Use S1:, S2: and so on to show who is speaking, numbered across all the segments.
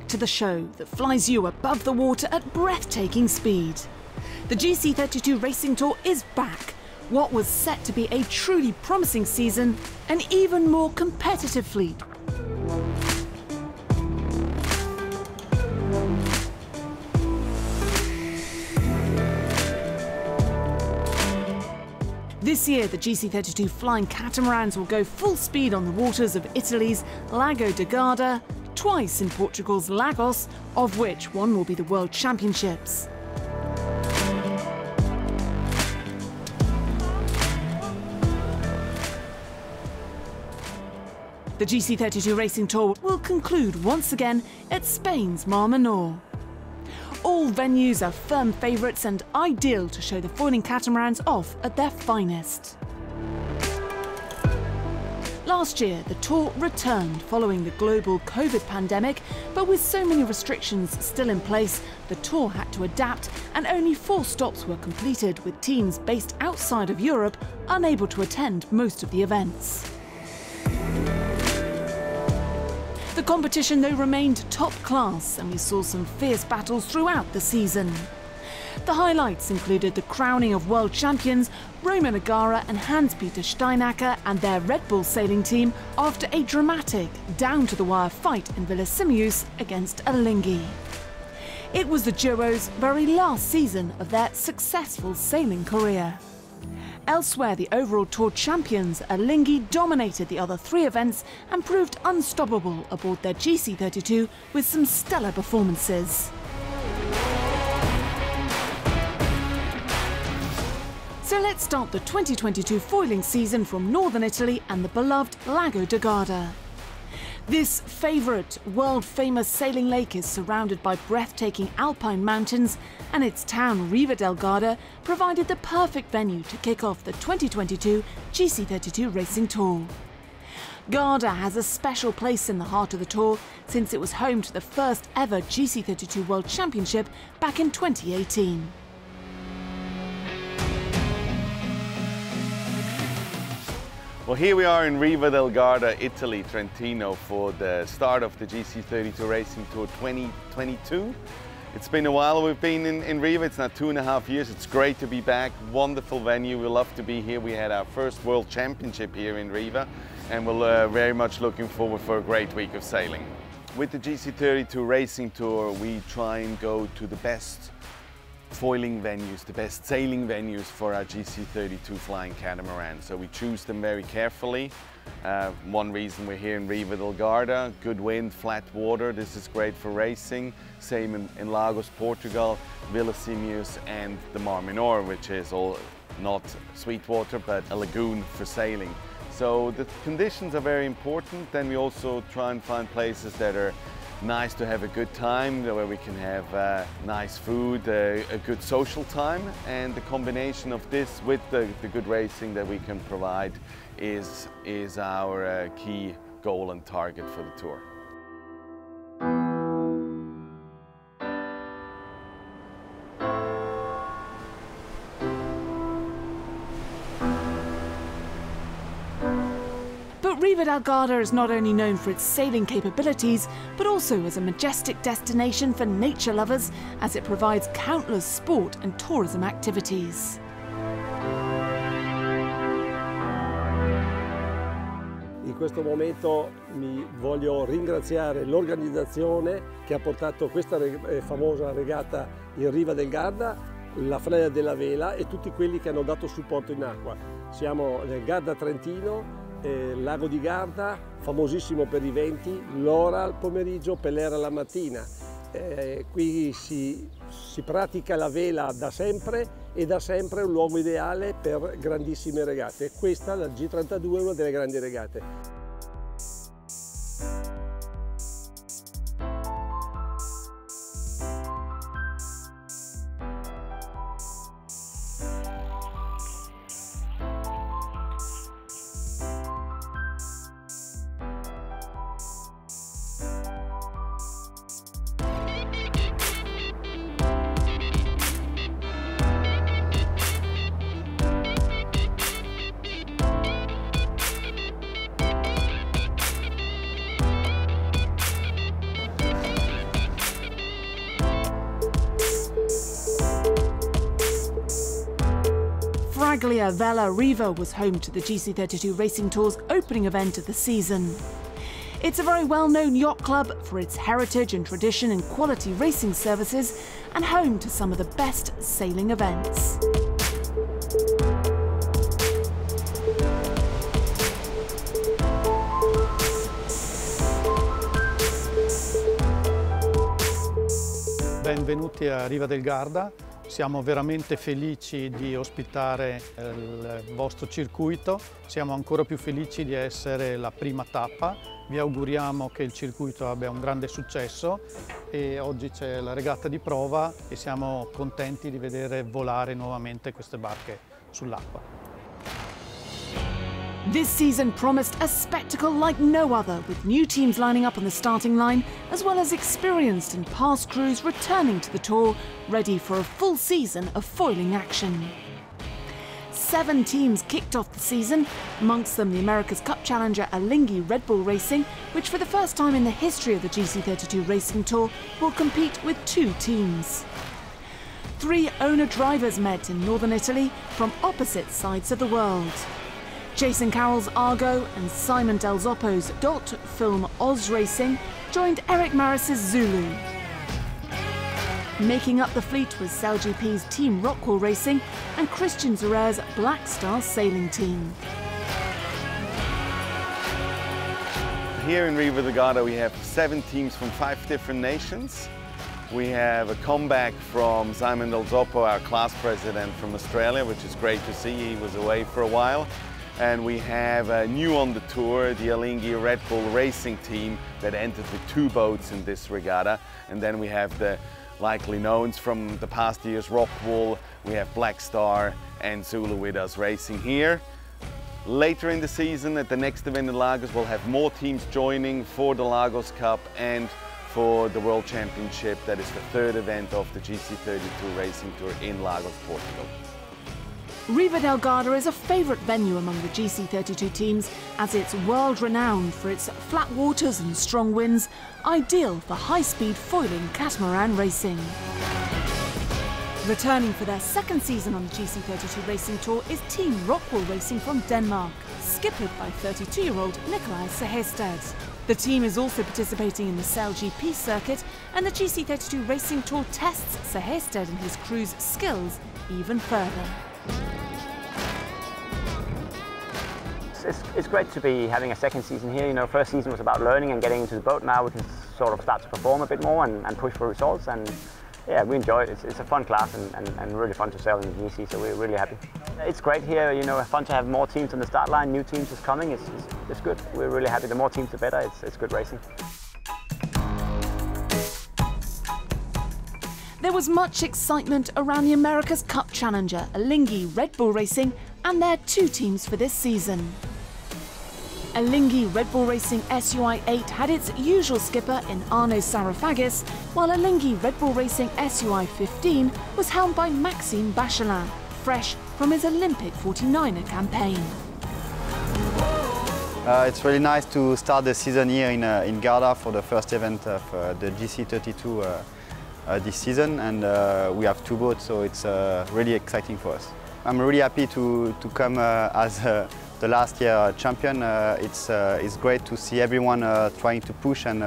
S1: back to the show that flies you above the water at breathtaking speed. The GC32 Racing Tour is back. What was set to be a truly promising season, an even more competitive fleet. This year, the GC32 flying catamarans will go full speed on the waters of Italy's Lago di Garda, twice in Portugal's Lagos, of which one will be the World Championships. The GC32 Racing Tour will conclude once again at Spain's Mar Menor. All venues are firm favourites and ideal to show the foiling catamarans off at their finest. Last year, the Tour returned following the global COVID pandemic, but with so many restrictions still in place, the Tour had to adapt and only 4 stops were completed, with teams based outside of Europe unable to attend most of the events. The competition, though, remained top class, and we saw some fierce battles throughout the season. The highlights included the crowning of world champions Roman Agara and Hans-Peter Steinacker and their Red Bull sailing team after a dramatic, down-to-the-wire fight in Villasimius against Alinghi. It was the duo's very last season of their successful sailing career. Elsewhere, the overall Tour champions, Alinghi, dominated the other 3 events and proved unstoppable aboard their GC32 with some stellar performances. So let's start the 2022 foiling season from northern Italy and the beloved Lago di Garda. This favourite, world-famous sailing lake is surrounded by breathtaking alpine mountains, and its town, Riva del Garda, provided the perfect venue to kick off the 2022 GC32 Racing Tour. Garda has a special place in the heart of the Tour, since it was home to the first ever GC32 World Championship back in 2018.
S2: Well, here we are in Riva del Garda, Italy, Trentino, for the start of the GC32 Racing Tour 2022. It's been a while we've been in Riva. It's now 2.5 years. It's great to be back. Wonderful venue. We love to be here. We had our first World Championship here in Riva, and we're very much looking forward for a great week of sailing. With the GC32 Racing Tour, we try and go to the best foiling venues, the best sailing venues for our GC32 flying catamaran. So we choose them very carefully. One reason we're here in Riva del Garda, good wind, flat water. This is great for racing. Same in Lagos, Portugal, Villasimius and the Mar Menor, which is all not sweet water, but a lagoon for sailing. So the conditions are very important. Then we also try and find places that are nice to have a good time, where we can have nice food, a good social time, and the combination of this with the good racing that we can provide is our key goal and target for the tour.
S1: Riva del Garda is not only known for its sailing capabilities, but also as a majestic destination for nature lovers, as it provides countless sport and tourism activities.
S3: In questo momento voglio ringraziare l'organizzazione che ha portato questa famosa regata in Riva del Garda, la Freda della Vela e tutti quelli che hanno dato supporto in acqua. Siamo nel Garda Trentino, Lago di Garda, famosissimo per i venti, l'ora al pomeriggio, Pelera la mattina. Qui si pratica la vela da sempre e da sempre è un luogo ideale per grandissime regate. Questa, la G32, è una delle grandi regate.
S1: Maglia Vela Riva was home to the GC32 Racing Tour's opening event of the season. It's a very well-known yacht club for its heritage and tradition and quality racing services, and home to some of the best sailing events.
S4: Benvenuti a Riva del Garda, siamo veramente felici di ospitare il vostro circuito, siamo ancora più felici di essere la prima tappa, vi auguriamo che il circuito abbia un grande successo e oggi c'è la regata di prova e siamo contenti di vedere volare nuovamente queste barche sull'acqua.
S1: This season promised a spectacle like no other, with new teams lining up on the starting line, as well as experienced and past crews returning to the tour, ready for a full season of foiling action. 7 teams kicked off the season, amongst them the America's Cup challenger Alinghi Red Bull Racing, which for the first time in the history of the GC32 Racing Tour will compete with 2 teams. 3 owner-drivers met in northern Italy from opposite sides of the world. Jason Carroll's Argo and Simon Del Zoppo's Dot Film Oz Racing joined Eric Maris's Zulu. Making up the fleet was SailGP's Team Rockwell Racing and Christian Zurer's Black Star Sailing Team.
S2: Here in Riva del Garda we have 7 teams from 5 different nations. We have a comeback from Simon Del Zoppo, our class president from Australia, which is great to see. He was away for a while. And we have new on the tour, the Alinghi Red Bull Racing team that entered with 2 boats in this regatta. And then we have the likely knowns from the past years, Rockwell, we have Black Star and Zulu with us racing here. Later in the season, at the next event in Lagos, we'll have more teams joining for the Lagos Cup and for the World Championship. That is the 3rd event of the GC32 Racing Tour in Lagos, Portugal.
S1: Riva del Garda is a favourite venue among the GC32 teams, as it's world-renowned for its flat waters and strong winds, ideal for high-speed foiling catamaran racing. Returning for their 2nd season on the GC32 Racing Tour is Team Rockwell Racing from Denmark, skippered by 32-year-old Nikolaj Sehested. The team is also participating in the SailGP circuit, and the GC32 Racing Tour tests Sehested and his crew's skills even further.
S5: It's great to be having a 2nd season here. You know, 1st season was about learning and getting into the boat. Now we can sort of start to perform a bit more and push for results. And yeah, we enjoy it. It's a fun class and really fun to sail in the GC, so we're really happy. It's great here, you know, fun to have more teams on the start line, new teams is coming. It's good. We're really happy. The more teams, the better. It's good racing.
S1: There was much excitement around the America's Cup challenger, Alinghi Red Bull Racing, and their 2 teams for this season. Alinghi Red Bull Racing SUI-8 had its usual skipper in Arnaud Psarofaghis, while Alinghi Red Bull Racing SUI-15 was helmed by Maxime Bachelin, fresh from his Olympic 49er campaign.
S6: It's really nice to start the season here in Garda for the first event of the GC32 this season, and we have 2 boats, so it's really exciting for us. I'm really happy to come as the last year champion. It's great to see everyone trying to push and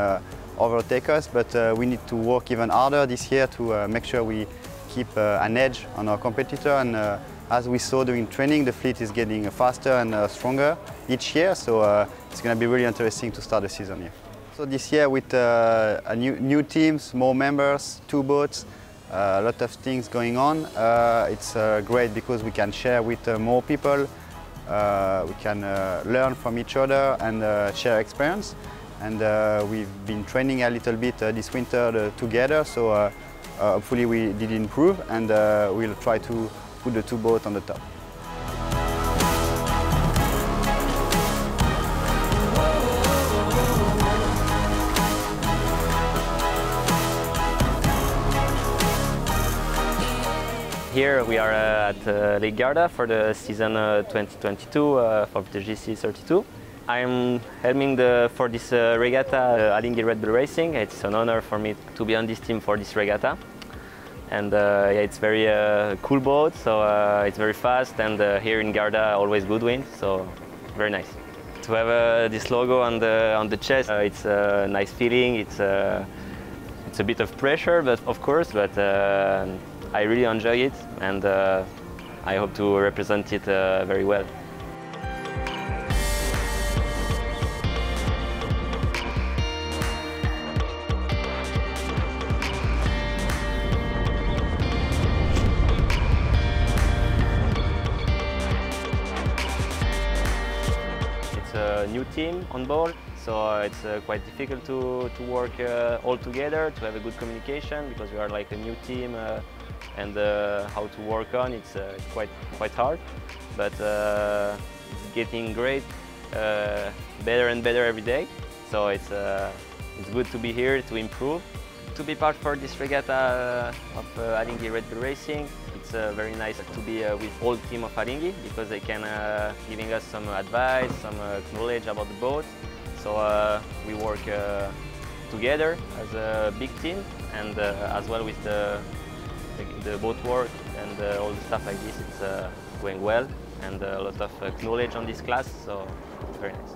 S6: overtake us, but we need to work even harder this year to make sure we keep an edge on our competitor. And as we saw during training, the fleet is getting faster and stronger each year, so it's going to be really interesting to start the season here. So this year with new teams, more members, 2 boats, a lot of things going on. It's great because we can share with more people, we can learn from each other and share experience. And we've been training a little bit this winter together, so hopefully we did improve, and we'll try to put the 2 boats on the top.
S7: Here we are at Lake Garda for the season 2022 of the GC32. I'm helming for this regatta Alinghi Red Bull Racing. It's an honor for me to be on this team for this regatta. and yeah, it's very cool boat, so it's very fast, and here in Garda always good wind, so very nice. To have this logo on the chest, it's a nice feeling. It's a bit of pressure, but of course, but I really enjoy it, and I hope to represent it very well. A new team on board, so it's quite difficult to work all together, to have a good communication, because we are like a new team, and how to work on it's quite hard, but it's getting great, better and better every day, so it's good to be here to improve. To be part for this regatta of Alinghi Red Bull Racing, it's very nice to be with all team of Alinghi, because they can giving us some advice, some knowledge about the boat. So we work together as a big team, and as well with the boat work and all the stuff like this. It's going well, and a lot of knowledge on this class, so it's very nice.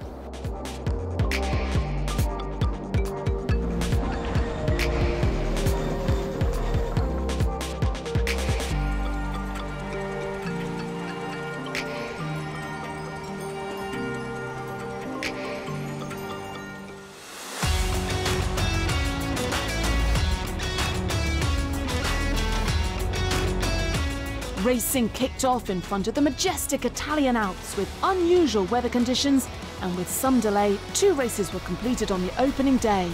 S1: Racing kicked off in front of the majestic Italian Alps with unusual weather conditions, and with some delay, 2 races were completed on the opening day.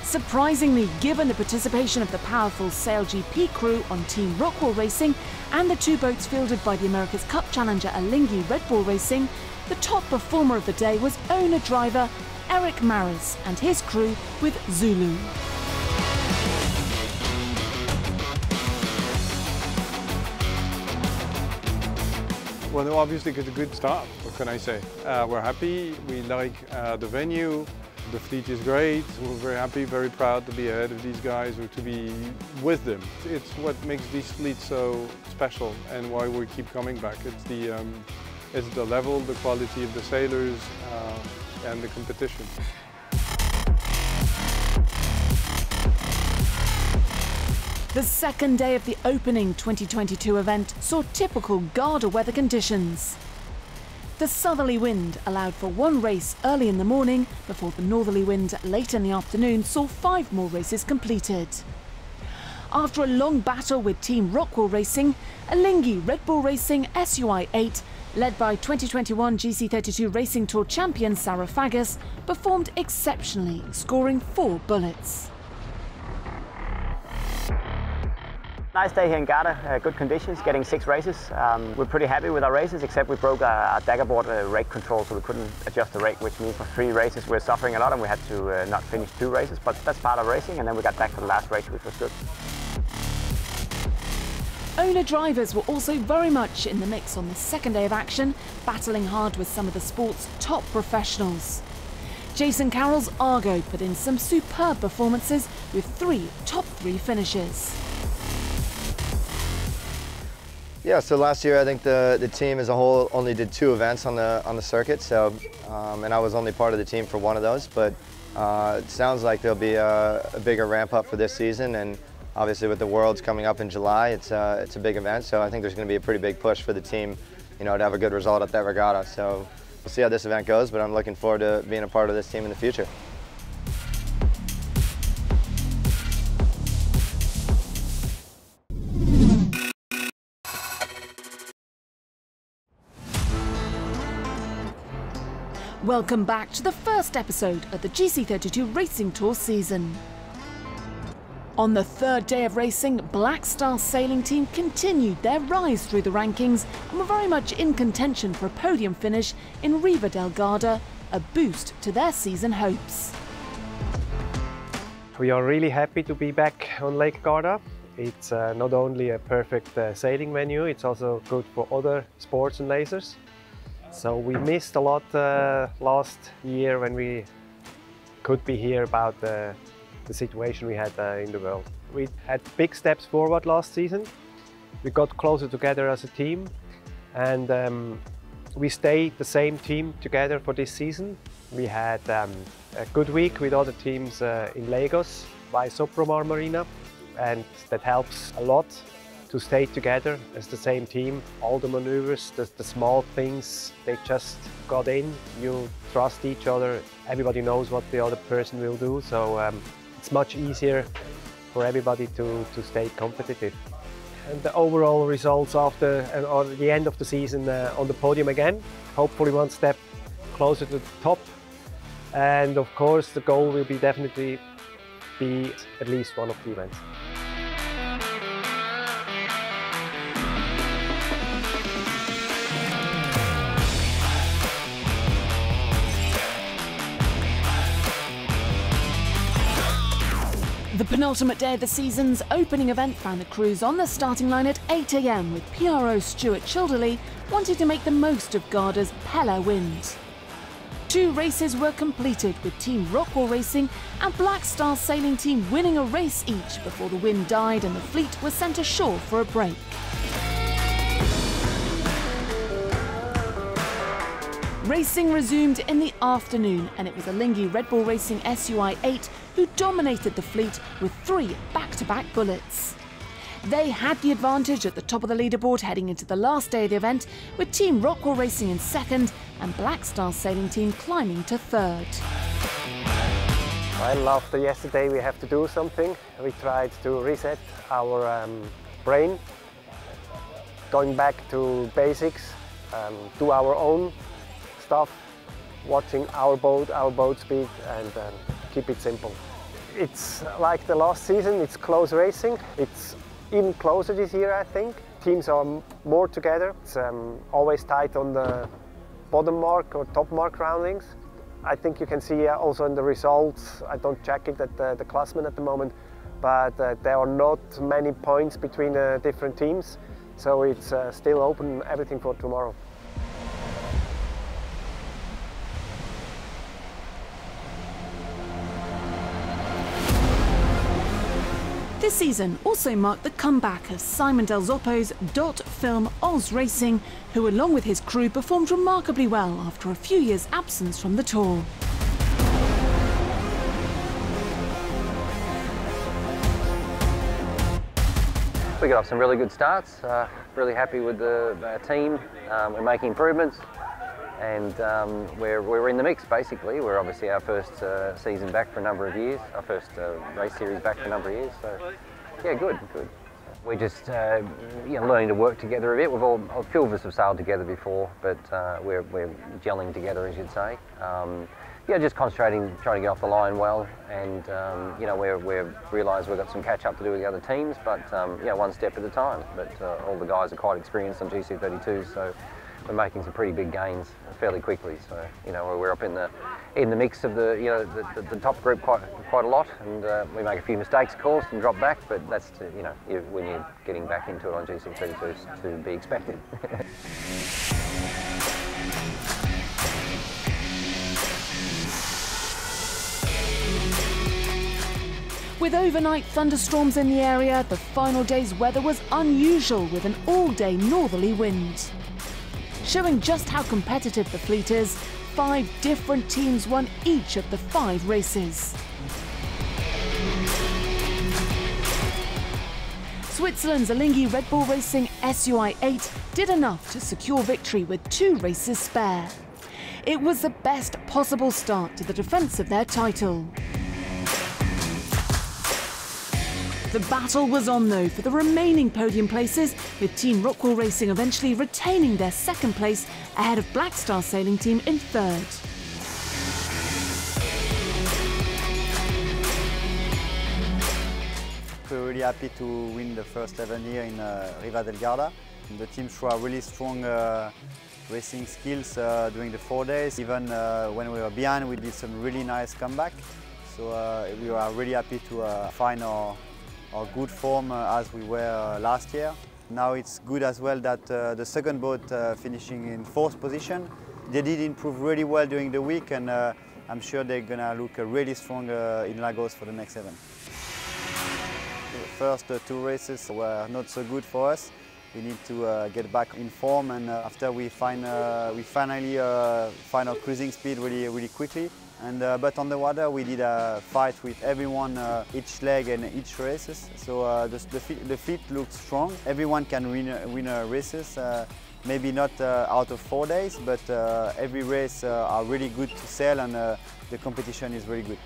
S1: Surprisingly, given the participation of the powerful Sail GP crew on Team Rockwell Racing and the 2 boats fielded by the America's Cup challenger Alinghi Red Bull Racing, the top performer of the day was owner-driver Eric Maris and his crew with Zulu.
S8: Well, obviously it's a good start, what can I say? We're happy, we like the venue, the fleet is great, we're very happy, very proud to be ahead of these guys or to be with them. It's what makes these fleets so special and why we keep coming back. It's the level, the quality of the sailors and the competition.
S1: The second day of the opening 2022 event saw typical Garda weather conditions. The southerly wind allowed for 1 race early in the morning, before the northerly wind late in the afternoon saw 5 more races completed. After a long battle with Team Rockwell Racing, Alinghi Red Bull Racing SUI 8, led by 2021 GC32 Racing Tour champion Psarofaghis, performed exceptionally, scoring 4 bullets.
S5: Nice day here in Garda, good conditions, getting 6 races. We're pretty happy with our races, except we broke our daggerboard rake control, so we couldn't adjust the rake, which means for 3 races we're suffering a lot, and we had to not finish 2 races, but that's part of racing, and then we got back for the last race, which was good.
S1: Owner drivers were also very much in the mix on the second day of action, battling hard with some of the sport's top professionals. Jason Carroll's Argo put in some superb performances with 3 top 3 finishes.
S9: Yeah, so last year I think the team as a whole only did 2 events on the circuit, so and I was only part of the team for one of those. But it sounds like there'll be a bigger ramp up for this season, and obviously with the Worlds coming up in July, it's a big event. So I think there's going to be a pretty big push for the team, you know, to have a good result at that regatta. So we'll see how this event goes, but I'm looking forward to being a part of this team in the future.
S1: Welcome back to the first episode of the GC32 Racing Tour season. On the 3rd day of racing, Black Star Sailing Team continued their rise through the rankings and were very much in contention for a podium finish in Riva del Garda, a boost to their season hopes.
S10: We are really happy to be back on Lake Garda. It's not only a perfect sailing venue, it's also good for other sports and lasers. So we missed a lot last year when we could be here about the situation we had in the world. We had big steps forward last season. We got closer together as a team, and we stayed the same team together for this season. We had a good week with other teams in Lagos by Sopromar Marina, and that helps a lot to stay together as the same team. All the maneuvers, the small things, they just got in. You trust each other. Everybody knows what the other person will do, so it's much easier for everybody to stay competitive. And the overall results after the end of the season on the podium again, hopefully one step closer to the top. And of course the goal will be definitely be at least one of the events.
S1: The penultimate day of the season's opening event found the crews on the starting line at 8 AM with PRO Stuart Childerley wanting to make the most of Garda's Pella wind. 2 races were completed with Team Rockwell Racing and Black Star Sailing Team winning a race each before the wind died and the fleet was sent ashore for a break. Racing resumed in the afternoon, and it was Alinghi Red Bull Racing SUI 8 who dominated the fleet with 3 back-to-back bullets. They had the advantage at the top of the leaderboard heading into the last day of the event, with Team Rockwell Racing in second and Black Star Sailing Team climbing to third.
S10: Well, after yesterday we have to do something. We tried to reset our brain, going back to basics, do our own stuff, watching our boat speed, and keep it simple. It's like the last season, it's close racing. It's even closer this year, I think. Teams are more together. It's always tight on the bottom mark or top mark roundings. I think you can see also in the results, I don't check it at the classmen at the moment, but there are not many points between the different teams. So it's still open, everything for tomorrow.
S1: This season also marked the comeback of Simon Del Zoppo's Dot Film Oz Racing, who along with his crew performed remarkably well after a few years' absence from the tour.
S11: We got off some really good starts, really happy with the team. We're making improvements, and we're in the mix basically. We're obviously our first season back for a number of years, our first race series back for a number of years, so yeah, good. We're just learning to work together a bit. A few of us have sailed together before, but we're gelling together, as you'd say. Just concentrating, trying to get off the line well, and we realise we've got some catch up to do with the other teams, but one step at a time. But all the guys are quite experienced on GC32, so we're making some pretty big gains fairly quickly. So we're up in the mix of the top group quite a lot, and we make a few mistakes, of course, and drop back. But that's when you're getting back into it on GC32 to be expected.
S1: With overnight thunderstorms in the area, the final day's weather was unusual with an all-day northerly wind. Showing just how competitive the fleet is, 5 different teams won each of the 5 races. Switzerland's Alinghi Red Bull Racing SUI 8 did enough to secure victory with 2 races spare. It was the best possible start to the defence of their title. The battle was on though for the remaining podium places, with Team Rockwell Racing eventually retaining their second place ahead of Black Star Sailing Team in third.
S6: We're really happy to win the first event here in Riva del Garda. The team showed really strong racing skills during the 4 days. Even when we were behind, we did some really nice comeback. So we are really happy to find our good form as we were last year. Now it's good as well that the second boat finishing in 4th position. They did improve really well during the week, and I'm sure they're gonna look really strong in Lagos for the next event. first two races were not so good for us. We need to get back in form, and after we finally find our cruising speed really quickly. And but on the water we did a fight with everyone each leg and each races. So the fleet looks strong. Everyone can win races. Maybe not out of 4 days, but every race are really good to sail, and the competition is really good.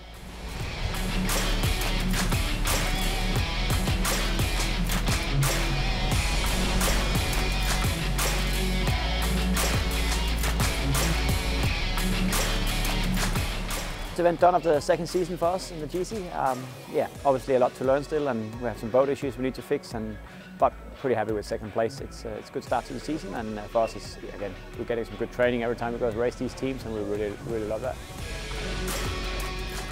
S12: It's event done after the second season for us in the GC. Yeah, obviously a lot to learn still, and we have some boat issues we need to fix, but pretty happy with second place. It's a good start to the season, and for us, again, we're getting some good training every time we go to race these teams, and we really love that.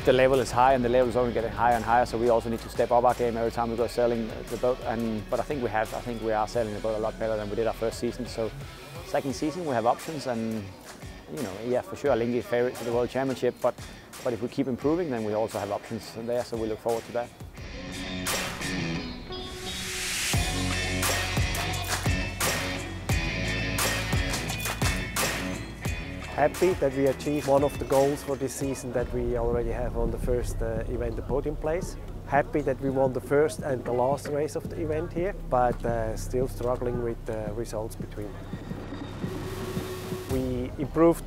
S12: The level is high, and the level is only getting higher and higher, so we also need to step up our game every time we go sailing the boat. But I think we are sailing the boat a lot better than we did our first season. So second season we have options, and yeah, for sure Alinghi is favourite for the World Championship, but if we keep improving, then we also have options there, so we look forward to that.
S10: Happy that we achieved one of the goals for this season that we already have on the first event, the podium place. Happy that we won the first and the last race of the event here, but still struggling with results between. We improved,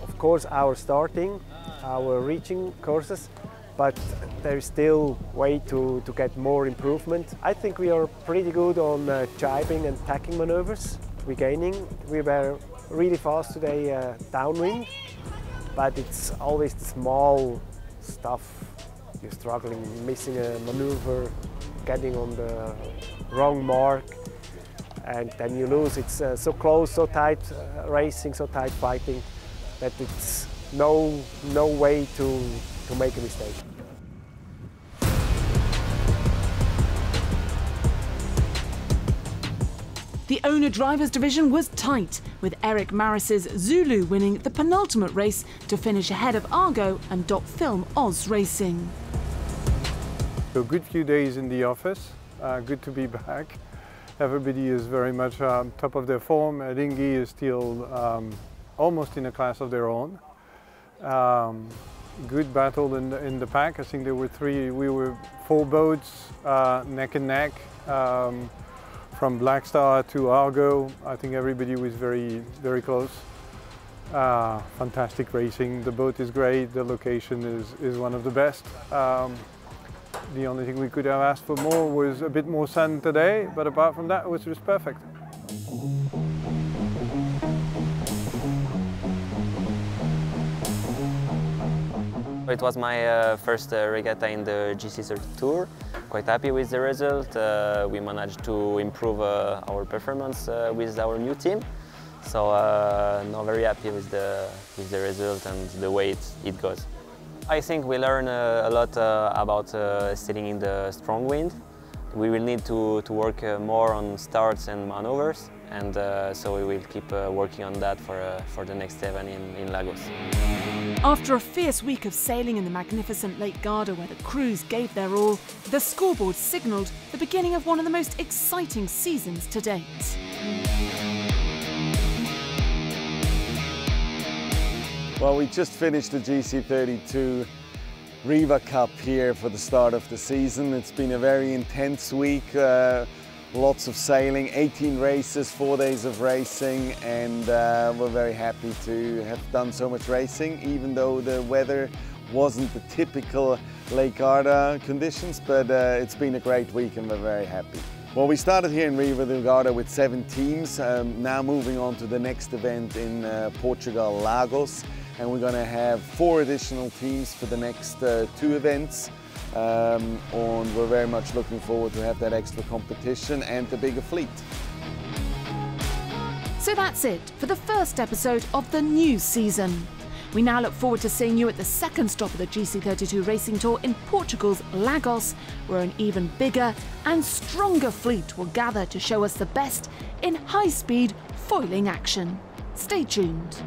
S10: of course, our starting, our reaching courses, but there is still way to get more improvement. I think we are pretty good on jibing and tacking maneuvers. We were really fast today downwind, but it's always the small stuff. You're struggling, missing a maneuver, getting on the wrong mark, and then you lose. It's so close, so tight racing, so tight fighting, that it's no way to make a mistake.
S1: The owner-drivers division was tight, with Eric Maris's Zulu winning the penultimate race to finish ahead of Argo and Doc Film Oz Racing.
S8: A good few days in the office, good to be back. Everybody is very much top of their form. Alinghi is still almost in a class of their own. Good battle in the pack. I think there were we were 4 boats neck and neck. From Black Star to Argo, I think everybody was very close. Fantastic racing. The boat is great. The location is one of the best. The only thing we could have asked for more was a bit more sun today, but apart from that, it was just perfect.
S7: It was my first regatta in the GC32 Tour. Quite happy with the result. We managed to improve our performance with our new team. So no, very happy with the result and the way it goes. I think we learn a lot about sailing in the strong wind. We will need to work more on starts and maneuvers, and so we will keep working on that for the next event in Lagos.
S1: After a fierce week of sailing in the magnificent Lake Garda, where the crews gave their all, the scoreboard signalled the beginning of one of the most exciting seasons to date.
S2: Well, we just finished the GC32 Riva Cup here for the start of the season. It's been a very intense week, lots of sailing, 18 races, 4 days of racing, and we're very happy to have done so much racing, even though the weather wasn't the typical Lake Garda conditions, but it's been a great week and we're very happy. Well, we started here in Riva del Garda with 7 teams, now moving on to the next event in Portugal, Lagos, and we're going to have 4 additional teams for the next 2 events. And we're very much looking forward to have that extra competition and the bigger fleet.
S1: So that's it for the first episode of the new season. We now look forward to seeing you at the second stop of the GC32 Racing Tour in Portugal's Lagos, where an even bigger and stronger fleet will gather to show us the best in high-speed foiling action. Stay tuned.